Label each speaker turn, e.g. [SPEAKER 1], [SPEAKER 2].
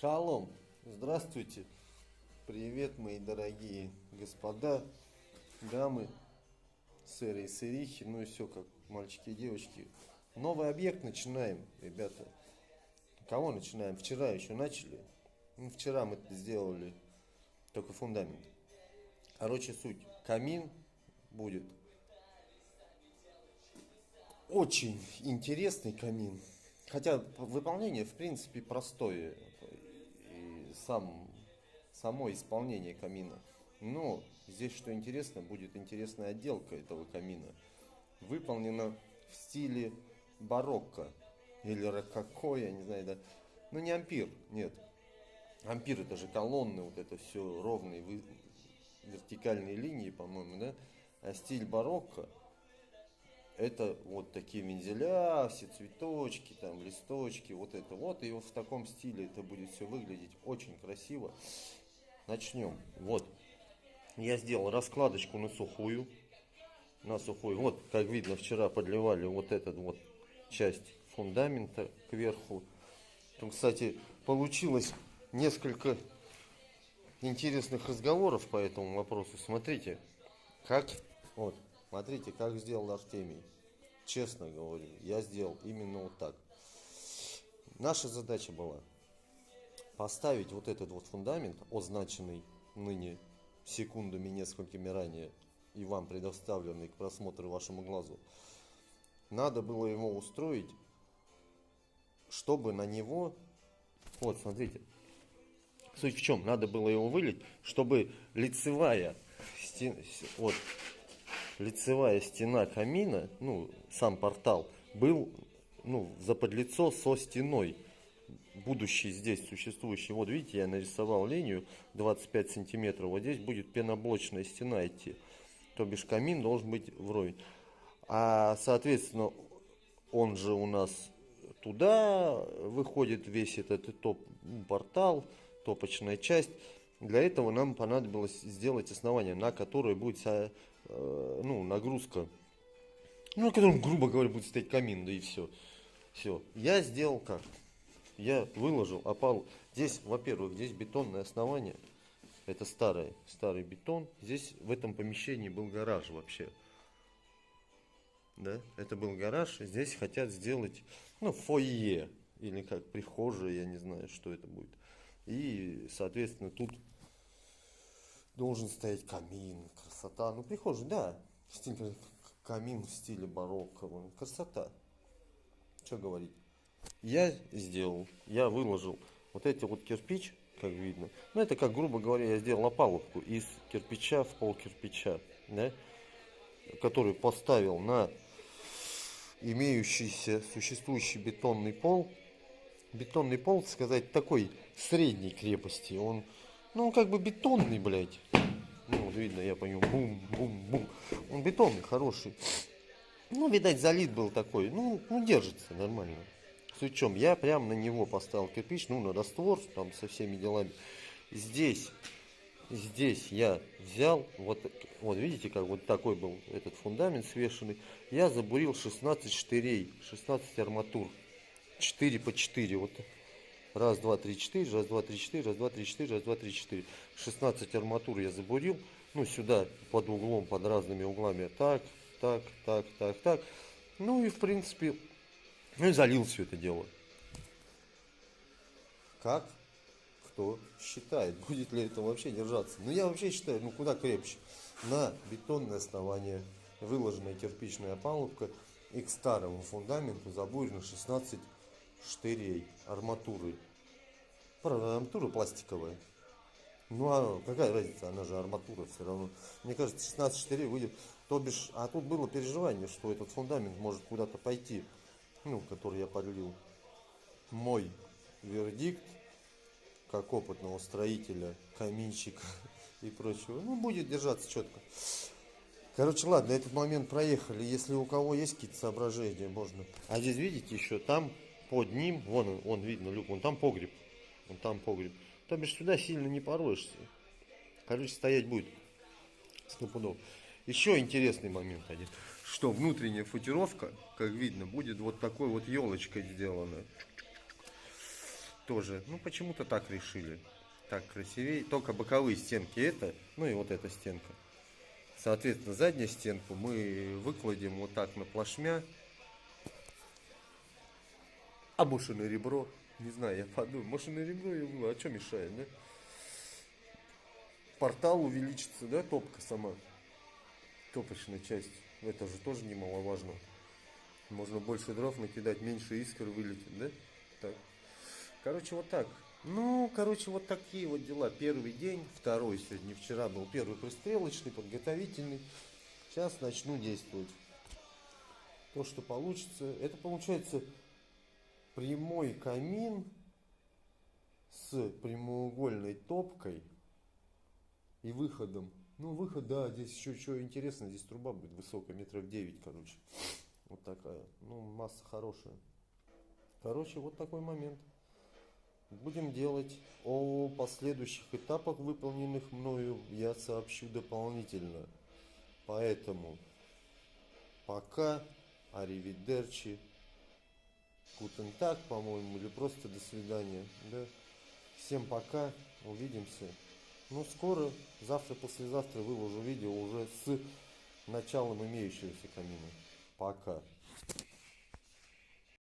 [SPEAKER 1] Шалом! Здравствуйте! Привет, мои дорогие господа, дамы, сэры и сэрихи, ну и все как мальчики и девочки. Новый объект начинаем, ребята. Кого начинаем? Вчера еще начали. Вчера мы сделали только фундамент. Короче, суть. Камин будет очень интересный камин. Хотя выполнение, в принципе, простое. И само исполнение камина. Но здесь, что интересно, будет интересная отделка этого камина. Выполнена в стиле барокко. Или рококо, я не знаю, да. Ну, не ампир, нет. Ампир — это же колонны, вот это все ровные, вертикальные линии, по-моему, да. А стиль барокко — это вот такие вензеля, все цветочки, там листочки, вот это вот. И вот в таком стиле это будет все выглядеть очень красиво. Начнем. Вот. Я сделал раскладочку на сухую. Вот, как видно, вчера подливали вот эту вот часть фундамента кверху. Там, кстати, получилось несколько интересных разговоров по этому вопросу. Смотрите, смотрите, как сделал Артемий. Честно говорю, я сделал именно вот так. Наша задача была поставить вот этот вот фундамент, означенный ныне секундами несколькими ранее и вам предоставленный к просмотру вашему глазу. Надо было его устроить, чтобы на него, вот смотрите, суть в чем, надо было его вылить, чтобы лицевая стена камина, сам портал, был, заподлицо со стеной, будущий здесь существующий. Вот видите, я нарисовал линию 25 сантиметров, вот здесь будет пеноблочная стена идти, то бишь камин должен быть вровень. А соответственно, он же у нас туда выходит весь этот портал, топочная часть. Для этого нам понадобилось сделать основание, на которое будет нагрузка, на котором, грубо говоря, будет стоять камин, да и все. Все. Я сделал как? Я выложил опалу. Здесь, во-первых, здесь бетонное основание. Это старый бетон. Здесь в этом помещении был гараж вообще. Да, это был гараж. Здесь хотят сделать, фойе. Или как прихожая, я не знаю, что это будет. И, соответственно, тут должен стоять камин. Красота. Прихожая, да. Камин в стиле барокко. Красота. Что говорить. Я выложил вот эти вот кирпич, как видно. Это как, грубо говоря, я сделал опалубку из кирпича в пол кирпича, да, который поставил на имеющийся существующий бетонный пол. Бетонный пол, сказать, такой средней крепости. Он как бы бетонный, блядь. Вот видно, я по нему бум-бум-бум. Он бетонный, хороший. Видать, залит был такой. Держится нормально. Суть в чем, я прямо на него поставил кирпич, на раствор, там со всеми делами. Здесь я взял, вот видите, как вот такой был этот фундамент свешенный. Я забурил 16 штырей, 16 арматур, 4 по 4, вот раз, два, три, четыре, раз, два, три, четыре, раз, два, три, четыре, раз, два, три, четыре. 16 арматур я забурил, сюда под углом, под разными углами, так. И в принципе, и залил все это дело. Как кто считает, будет ли это вообще держаться? Я вообще считаю, куда крепче. На бетонное основание выложенная кирпичная опалубка и к старому фундаменту забурено 16 штырей арматуры. Правда, арматура пластиковая. А какая разница, она же арматура все равно. Мне кажется, 16 штырей выйдет. То бишь, а тут было переживание, что этот фундамент может куда-то пойти, который я подлил. Мой вердикт, как опытного строителя, каминщика и прочего, будет держаться четко. Короче, ладно, этот момент проехали. Если у кого есть какие-то соображения, можно. А здесь, видите, еще там под ним, вон видно люк, вон там погреб. То бишь, сюда сильно не пороешься. Короче, стоять будет стопудов. Еще интересный момент один, что внутренняя футировка, как видно, будет вот такой вот елочкой сделана. тоже, ну почему-то так решили. Так красивее. Только боковые стенки это, ну и вот эта стенка. Соответственно, заднюю стенку мы выкладем вот так на плашмя. А бошеное ребро, не знаю, я подумал, бошеное ребро, я думаю, а что мешает, да? Портал увеличится, да, топка сама, топочная часть. Это же тоже немаловажно. Можно больше дров накидать, меньше искр вылетит, да? Так. Короче, вот так. Ну, короче, вот такие вот дела. Первый день, второй сегодня, вчера был первый пристрелочный, подготовительный. Сейчас начну действовать. То, что получится. Это получается прямой камин с прямоугольной топкой и выходом. Ну, выход, да, здесь еще что интересно, здесь труба будет высокая, метров 9, короче. Вот такая. Ну, масса хорошая. Короче, вот такой момент. Будем делать. О последующих этапах, выполненных мною, я сообщу дополнительно. Поэтому пока, аривидерчи, гутен так, по-моему, или просто до свидания. Да? Всем пока, увидимся. Ну, скоро, завтра, послезавтра выложу видео уже с началом имеющегося камина. Пока.